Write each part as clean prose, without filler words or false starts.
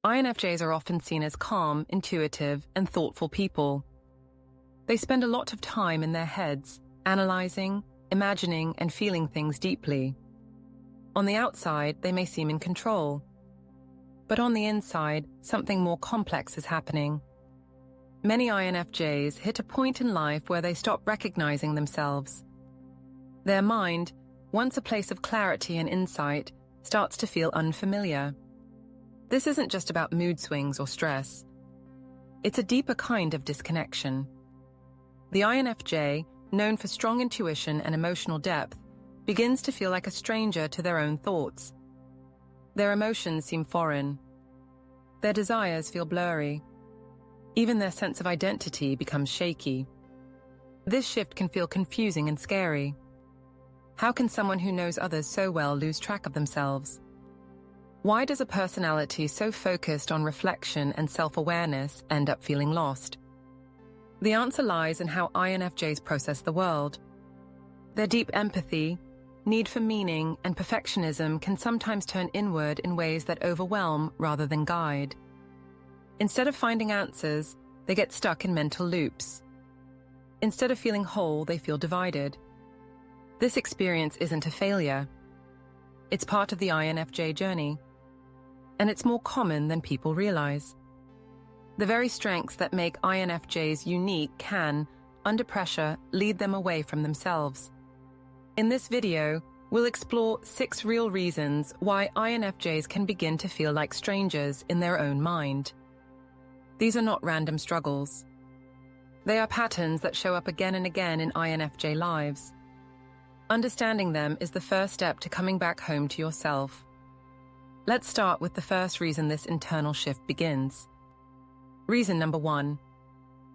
INFJs are often seen as calm, intuitive, and thoughtful people. They spend a lot of time in their heads, analyzing, imagining, and feeling things deeply. On the outside, they may seem in control. But on the inside, something more complex is happening. Many INFJs hit a point in life where they stop recognizing themselves. Their mind, once a place of clarity and insight, starts to feel unfamiliar. This isn't just about mood swings or stress. It's a deeper kind of disconnection. The INFJ, known for strong intuition and emotional depth, begins to feel like a stranger to their own thoughts. Their emotions seem foreign. Their desires feel blurry. Even their sense of identity becomes shaky. This shift can feel confusing and scary. How can someone who knows others so well lose track of themselves? Why does a personality so focused on reflection and self-awareness end up feeling lost? The answer lies in how INFJs process the world. Their deep empathy, need for meaning, and perfectionism can sometimes turn inward in ways that overwhelm rather than guide. Instead of finding answers, they get stuck in mental loops. Instead of feeling whole, they feel divided. This experience isn't a failure. It's part of the INFJ journey. And it's more common than people realize. The very strengths that make INFJs unique can, under pressure, lead them away from themselves. In this video, we'll explore 6 real reasons why INFJs can begin to feel like strangers in their own mind. These are not random struggles. They are patterns that show up again and again in INFJ lives. Understanding them is the first step to coming back home to yourself. Let's start with the first reason this internal shift begins. Reason number 1.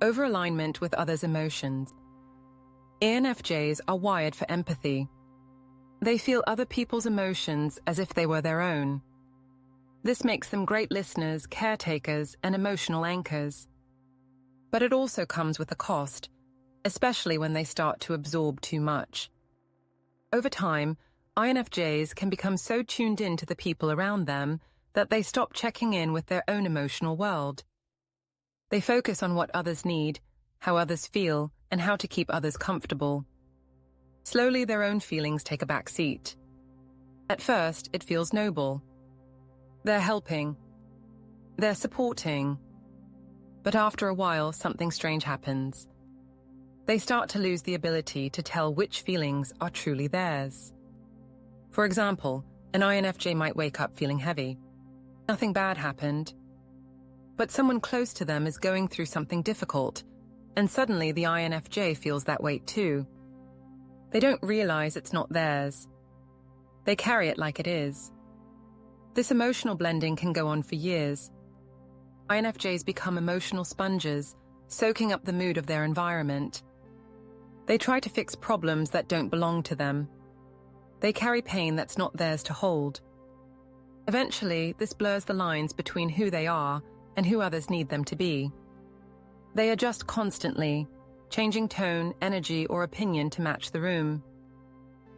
Over-alignment with others' emotions. INFJs are wired for empathy. They feel other people's emotions as if they were their own. This makes them great listeners, caretakers, and emotional anchors. But it also comes with a cost, especially when they start to absorb too much. Over time, INFJs can become so tuned in to the people around them that they stop checking in with their own emotional world. They focus on what others need, how others feel, and how to keep others comfortable. Slowly, their own feelings take a back seat. At first, it feels noble. They're helping. They're supporting. But after a while, something strange happens. They start to lose the ability to tell which feelings are truly theirs. For example, an INFJ might wake up feeling heavy. Nothing bad happened. But someone close to them is going through something difficult, and suddenly the INFJ feels that weight too. They don't realize it's not theirs. They carry it like it is. This emotional blending can go on for years. INFJs become emotional sponges, soaking up the mood of their environment. They try to fix problems that don't belong to them. They carry pain that's not theirs to hold. Eventually, this blurs the lines between who they are and who others need them to be. They adjust constantly, changing tone, energy, or opinion to match the room.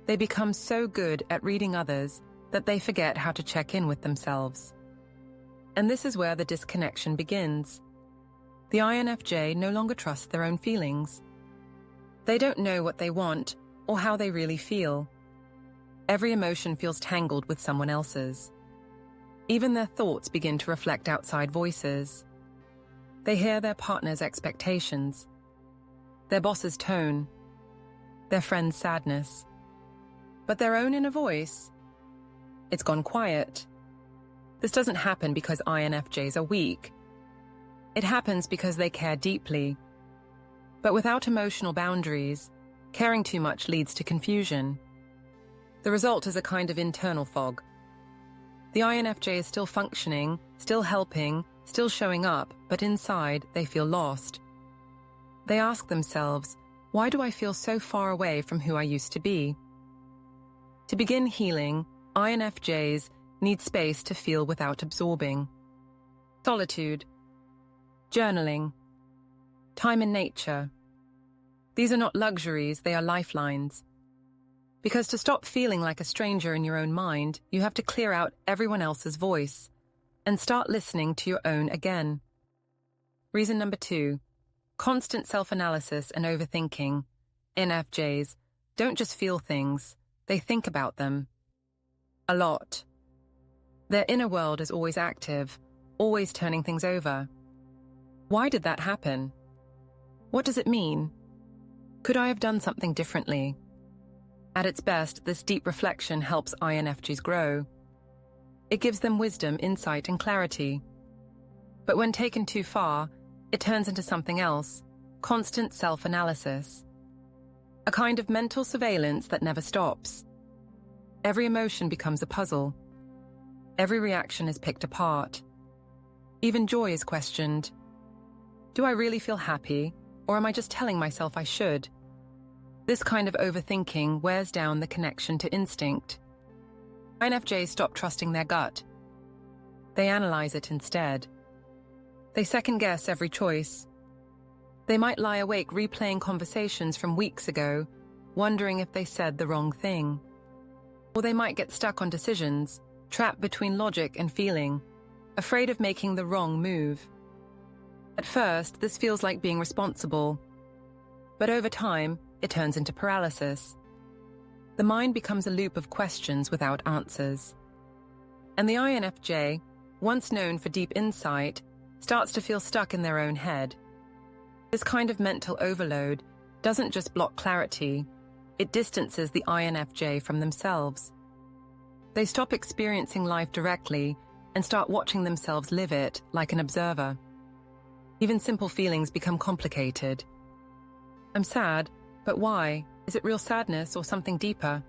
They become so good at reading others that they forget how to check in with themselves. And this is where the disconnection begins. The INFJ no longer trusts their own feelings. They don't know what they want or how they really feel. Every emotion feels tangled with someone else's. Even their thoughts begin to reflect outside voices. They hear their partner's expectations, their boss's tone, their friend's sadness. But their own inner voice, it's gone quiet. This doesn't happen because INFJs are weak. It happens because they care deeply. But without emotional boundaries, caring too much leads to confusion. The result is a kind of internal fog. The INFJ is still functioning, still helping, still showing up, but inside they feel lost. They ask themselves, why do I feel so far away from who I used to be? To begin healing, INFJs need space to feel without absorbing. Solitude, journaling, time in nature. These are not luxuries, they are lifelines. Because to stop feeling like a stranger in your own mind, you have to clear out everyone else's voice. and start listening to your own again. Reason number 2, constant self-analysis and overthinking. INFJs don't just feel things, they think about them. A lot. Their inner world is always active, always turning things over. Why did that happen? What does it mean? Could I have done something differently? At its best, this deep reflection helps INFJs grow. It gives them wisdom, insight, and clarity. But when taken too far, it turns into something else, constant self-analysis. A kind of mental surveillance that never stops. Every emotion becomes a puzzle. Every reaction is picked apart. Even joy is questioned. Do I really feel happy, or am I just telling myself I should? This kind of overthinking wears down the connection to instinct. INFJs stop trusting their gut. They analyze it instead. They second-guess every choice. They might lie awake replaying conversations from weeks ago, wondering if they said the wrong thing. Or they might get stuck on decisions, trapped between logic and feeling, afraid of making the wrong move. At first, this feels like being responsible. But over time, it turns into paralysis. The mind becomes a loop of questions without answers. And the INFJ, once known for deep insight, starts to feel stuck in their own head. This kind of mental overload doesn't just block clarity, it distances the INFJ from themselves. They stop experiencing life directly and start watching themselves live it like an observer. Even simple feelings become complicated. I'm sad, but why? Is it real sadness or something deeper?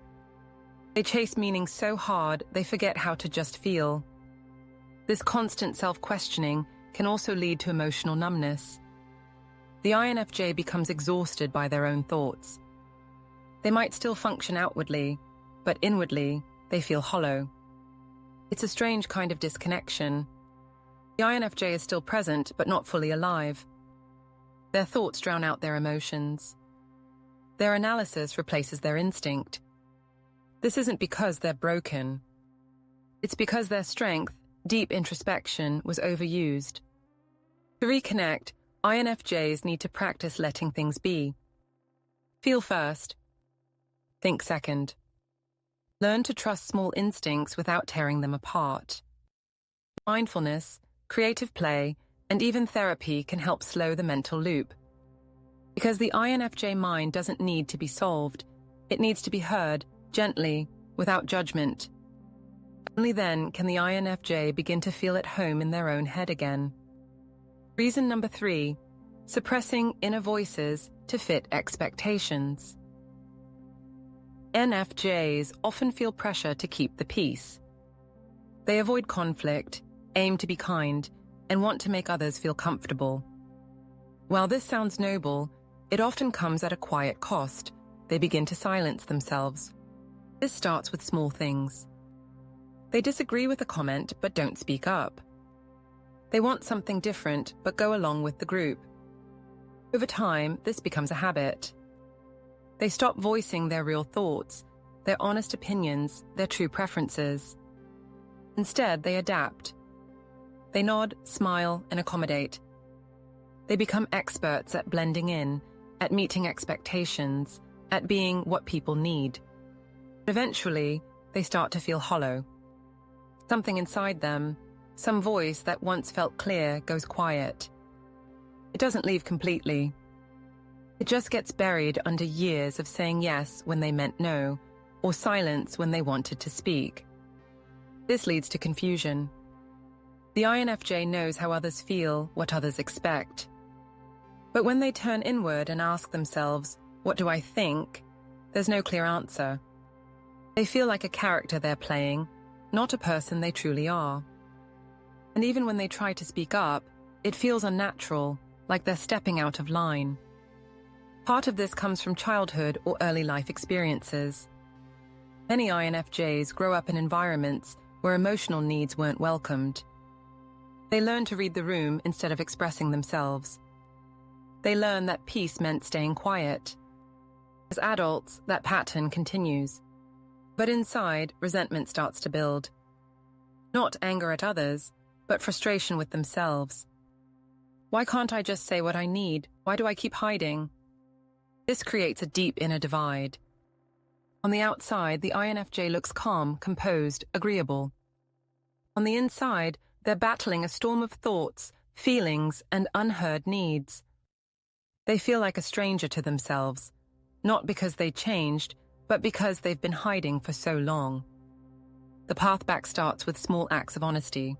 They chase meaning so hard they forget how to just feel. This constant self-questioning can also lead to emotional numbness. The INFJ becomes exhausted by their own thoughts. They might still function outwardly, but inwardly, they feel hollow. It's a strange kind of disconnection. The INFJ is still present, but not fully alive. Their thoughts drown out their emotions. Their analysis replaces their instinct. This isn't because they're broken. It's because their strength, deep introspection, was overused. To reconnect, INFJs need to practice letting things be. Feel first. Think second. Learn to trust small instincts without tearing them apart. Mindfulness, creative play, and even therapy can help slow the mental loop. Because the INFJ mind doesn't need to be solved, it needs to be heard, gently, without judgment. Only then can the INFJ begin to feel at home in their own head again. Reason number 3, suppressing inner voices to fit expectations. INFJs often feel pressure to keep the peace. They avoid conflict, aim to be kind, and want to make others feel comfortable. While this sounds noble, it often comes at a quiet cost. They begin to silence themselves. This starts with small things. They disagree with a comment but don't speak up. They want something different but go along with the group. Over time, this becomes a habit. They stop voicing their real thoughts, their honest opinions, their true preferences. Instead, they adapt. They nod, smile, and accommodate. They become experts at blending in, at meeting expectations, at being what people need. Eventually, they start to feel hollow. Something inside them, some voice that once felt clear, goes quiet. It doesn't leave completely. It just gets buried under years of saying yes when they meant no, or silence when they wanted to speak. This leads to confusion. The INFJ knows how others feel, what others expect. But when they turn inward and ask themselves, what do I think? There's no clear answer. They feel like a character they're playing, not a person they truly are. And even when they try to speak up, it feels unnatural, like they're stepping out of line. Part of this comes from childhood or early life experiences. Many INFJs grow up in environments where emotional needs weren't welcomed. They learn to read the room instead of expressing themselves. They learn that peace meant staying quiet. As adults, that pattern continues. But inside, resentment starts to build. Not anger at others, but frustration with themselves. Why can't I just say what I need? Why do I keep hiding? This creates a deep inner divide. On the outside, the INFJ looks calm, composed, agreeable. On the inside, they're battling a storm of thoughts, feelings, and unheard needs. They feel like a stranger to themselves, not because they changed, but because they've been hiding for so long. The path back starts with small acts of honesty.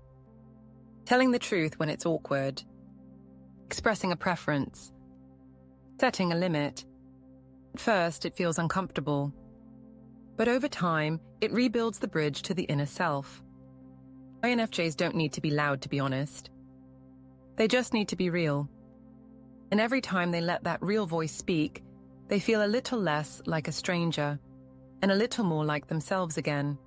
Telling the truth when it's awkward. Expressing a preference. Setting a limit. At first, it feels uncomfortable. But over time, it rebuilds the bridge to the inner self. INFJs don't need to be loud to be honest. They just need to be real. And every time they let that real voice speak, they feel a little less like a stranger and a little more like themselves again.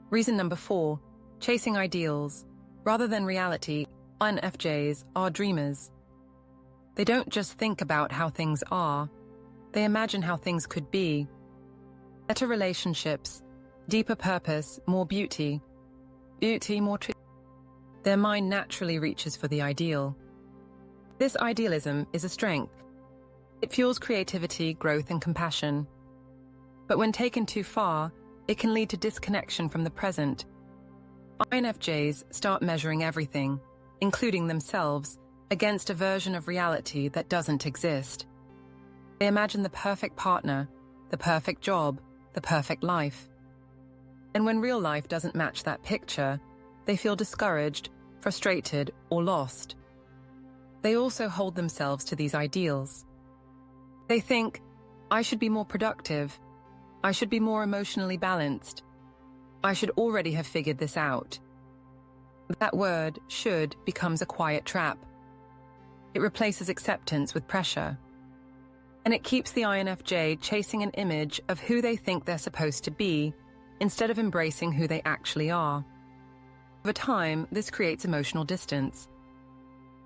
Reason number 4, chasing ideals. Rather than reality, INFJs are dreamers. They don't just think about how things are, they imagine how things could be. Better relationships, deeper purpose, more beauty. Beauty, more truth. Their mind naturally reaches for the ideal. This idealism is a strength. It fuels creativity, growth, and compassion. But when taken too far, it can lead to disconnection from the present. INFJs start measuring everything, including themselves, against a version of reality that doesn't exist. They imagine the perfect partner, the perfect job, the perfect life. And when real life doesn't match that picture, they feel discouraged, frustrated, or lost. They also hold themselves to these ideals. They think, I should be more productive. I should be more emotionally balanced. I should already have figured this out. That word, should, becomes a quiet trap. It replaces acceptance with pressure. And it keeps the INFJ chasing an image of who they think they're supposed to be, instead of embracing who they actually are. Over time, this creates emotional distance.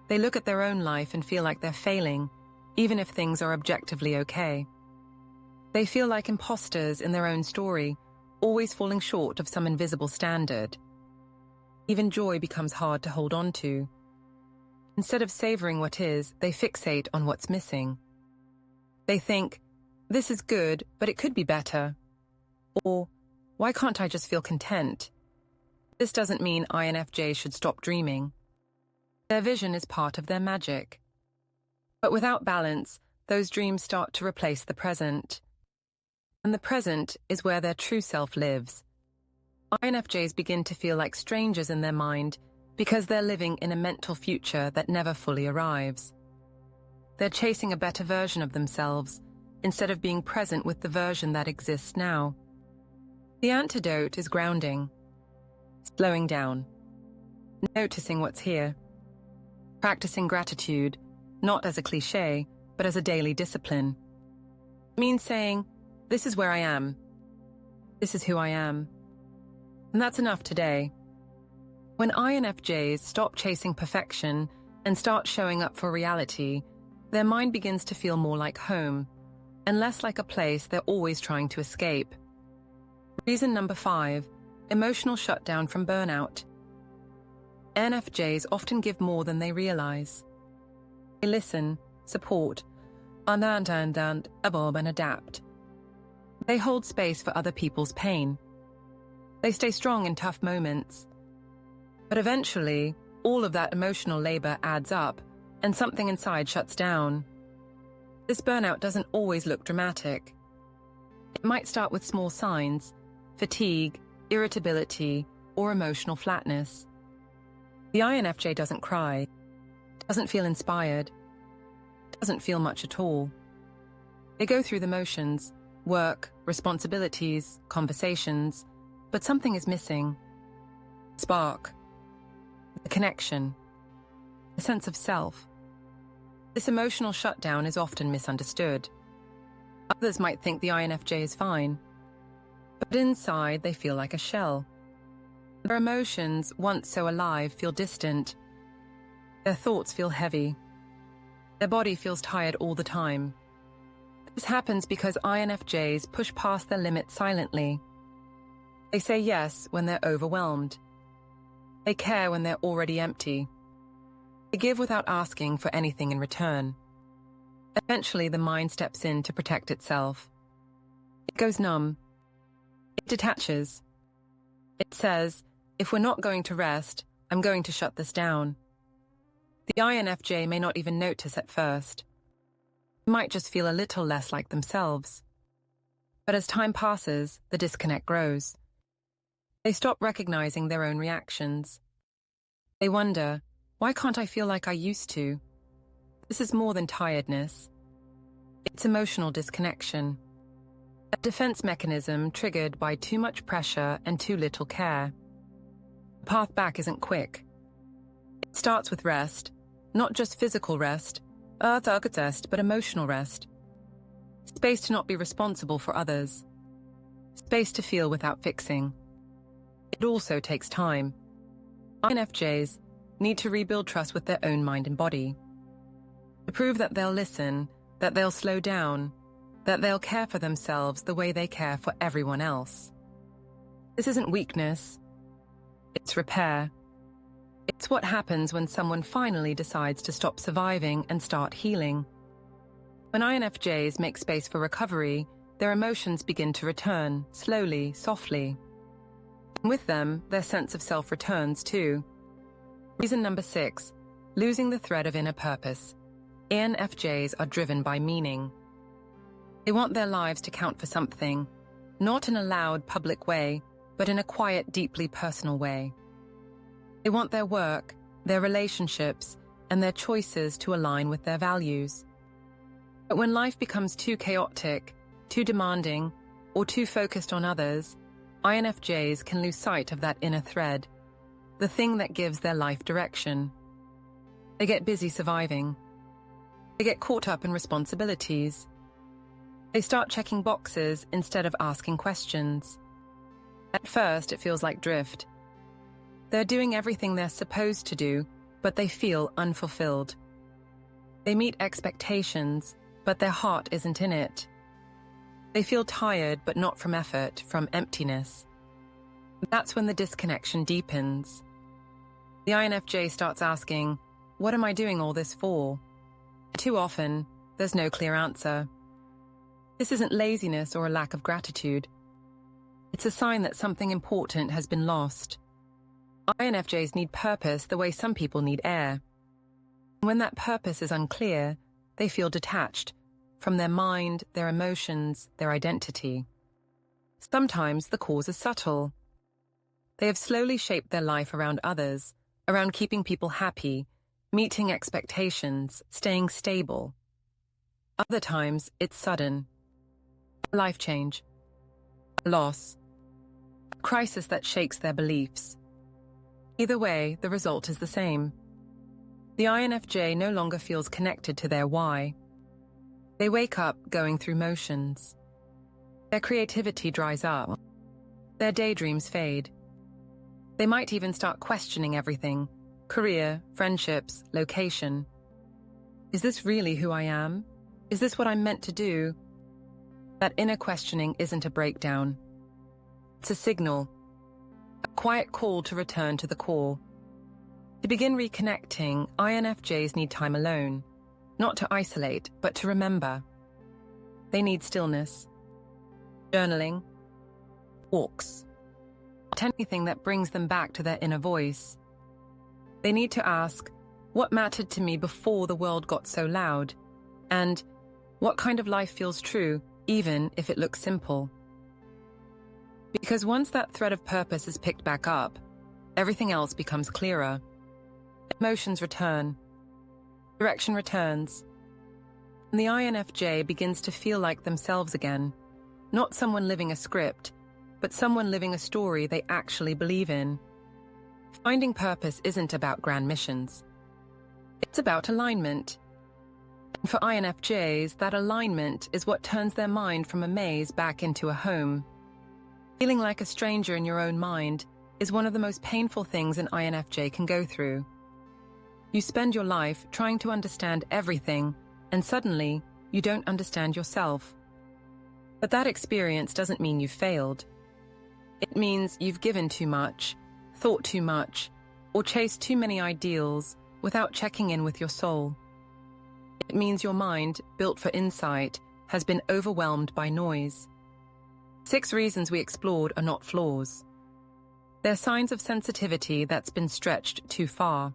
They look at their own life and feel like they're failing, even if things are objectively okay. They feel like imposters in their own story, always falling short of some invisible standard. Even joy becomes hard to hold on to. Instead of savoring what is, they fixate on what's missing. They think, this is good, but it could be better. Or, why can't I just feel content? This doesn't mean INFJs should stop dreaming. Their vision is part of their magic. But without balance, those dreams start to replace the present. And the present is where their true self lives. INFJs begin to feel like strangers in their mind because they're living in a mental future that never fully arrives. They're chasing a better version of themselves instead of being present with the version that exists now. The antidote is grounding, slowing down, noticing what's here, practicing gratitude, not as a cliché, but as a daily discipline. It means saying, this is where I am. This is who I am. And that's enough today. When INFJs stop chasing perfection and start showing up for reality, their mind begins to feel more like home, and less like a place they're always trying to escape. Reason number 5, emotional shutdown from burnout. INFJs often give more than they realize. They listen, support, understand, evolve, and adapt. They hold space for other people's pain. They stay strong in tough moments. But eventually, all of that emotional labor adds up, and something inside shuts down. This burnout doesn't always look dramatic. It might start with small signs: fatigue, irritability, or emotional flatness. The INFJ doesn't cry, doesn't feel inspired, doesn't feel much at all. They go through the motions, work, responsibilities, conversations, but something is missing. Spark, the connection, a sense of self. This emotional shutdown is often misunderstood. Others might think the INFJ is fine, but inside they feel like a shell. Their emotions, once so alive, feel distant. Their thoughts feel heavy. Their body feels tired all the time. This happens because INFJs push past their limits silently. They say yes when they're overwhelmed. They care when they're already empty. They give without asking for anything in return. Eventually, the mind steps in to protect itself. It goes numb. It detaches. It says, if we're not going to rest, I'm going to shut this down. The INFJ may not even notice at first. They might just feel a little less like themselves. But as time passes, the disconnect grows. They stop recognizing their own reactions. They wonder, why can't I feel like I used to? This is more than tiredness. It's emotional disconnection. A defense mechanism triggered by too much pressure and too little care. The path back isn't quick. It starts with rest, not just physical rest, but emotional rest. Space to not be responsible for others. Space to feel without fixing. It also takes time. INFJs need to rebuild trust with their own mind and body. To prove that they'll listen, that they'll slow down, that they'll care for themselves the way they care for everyone else. This isn't weakness. It's repair. It's what happens when someone finally decides to stop surviving and start healing. When INFJs make space for recovery, their emotions begin to return, slowly, softly. And with them, their sense of self returns too. Reason number 6, losing the thread of inner purpose. INFJs are driven by meaning. They want their lives to count for something, not in a loud public way, but in a quiet, deeply personal way. They want their work, their relationships, and their choices to align with their values. But when life becomes too chaotic, too demanding, or too focused on others, INFJs can lose sight of that inner thread, the thing that gives their life direction. They get busy surviving. They get caught up in responsibilities. They start checking boxes instead of asking questions. At first, it feels like drift. They're doing everything they're supposed to do, but they feel unfulfilled. They meet expectations, but their heart isn't in it. They feel tired, but not from effort, from emptiness. That's when the disconnection deepens. The INFJ starts asking, what am I doing all this for? Too often, there's no clear answer. This isn't laziness or a lack of gratitude. It's a sign that something important has been lost. INFJs need purpose the way some people need air. When that purpose is unclear, they feel detached from their mind, their emotions, their identity. Sometimes the cause is subtle. They have slowly shaped their life around others, around keeping people happy, meeting expectations, staying stable. Other times, it's sudden. A life change. A loss. A crisis that shakes their beliefs. Either way, the result is the same. The INFJ no longer feels connected to their why. They wake up going through motions. Their creativity dries up. Their daydreams fade. They might even start questioning everything: career, friendships, location. Is this really who I am? Is this what I'm meant to do? That inner questioning isn't a breakdown. It's a signal. A quiet call to return to the core. To begin reconnecting, INFJs need time alone. Not to isolate, but to remember. They need stillness. Journaling. Walks. Not anything that brings them back to their inner voice. They need to ask, what mattered to me before the world got so loud? And what kind of life feels true, even if it looks simple? Because once that thread of purpose is picked back up, everything else becomes clearer. Emotions return. Direction returns. And the INFJ begins to feel like themselves again. Not someone living a script, but someone living a story they actually believe in. Finding purpose isn't about grand missions. It's about alignment. And for INFJs, that alignment is what turns their mind from a maze back into a home. Feeling like a stranger in your own mind is one of the most painful things an INFJ can go through. You spend your life trying to understand everything, and suddenly, you don't understand yourself. But that experience doesn't mean you've failed. It means you've given too much, thought too much, or chase too many ideals without checking in with your soul. It means your mind, built for insight, has been overwhelmed by noise. 6 reasons we explored are not flaws. They're signs of sensitivity that's been stretched too far.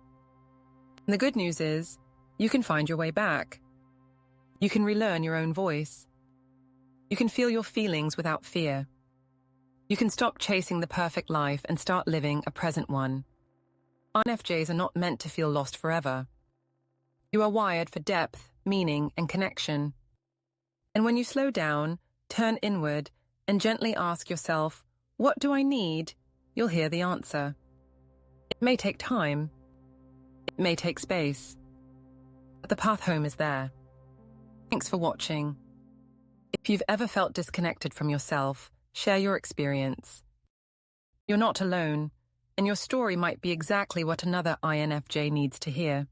And the good news is, you can find your way back. You can relearn your own voice. You can feel your feelings without fear. You can stop chasing the perfect life and start living a present one. INFJs are not meant to feel lost forever. You are wired for depth, meaning, and connection. And when you slow down, turn inward, and gently ask yourself, what do I need? You'll hear the answer. It may take time. It may take space. But the path home is there. Thanks for watching. If you've ever felt disconnected from yourself, share your experience. You're not alone, and your story might be exactly what another INFJ needs to hear.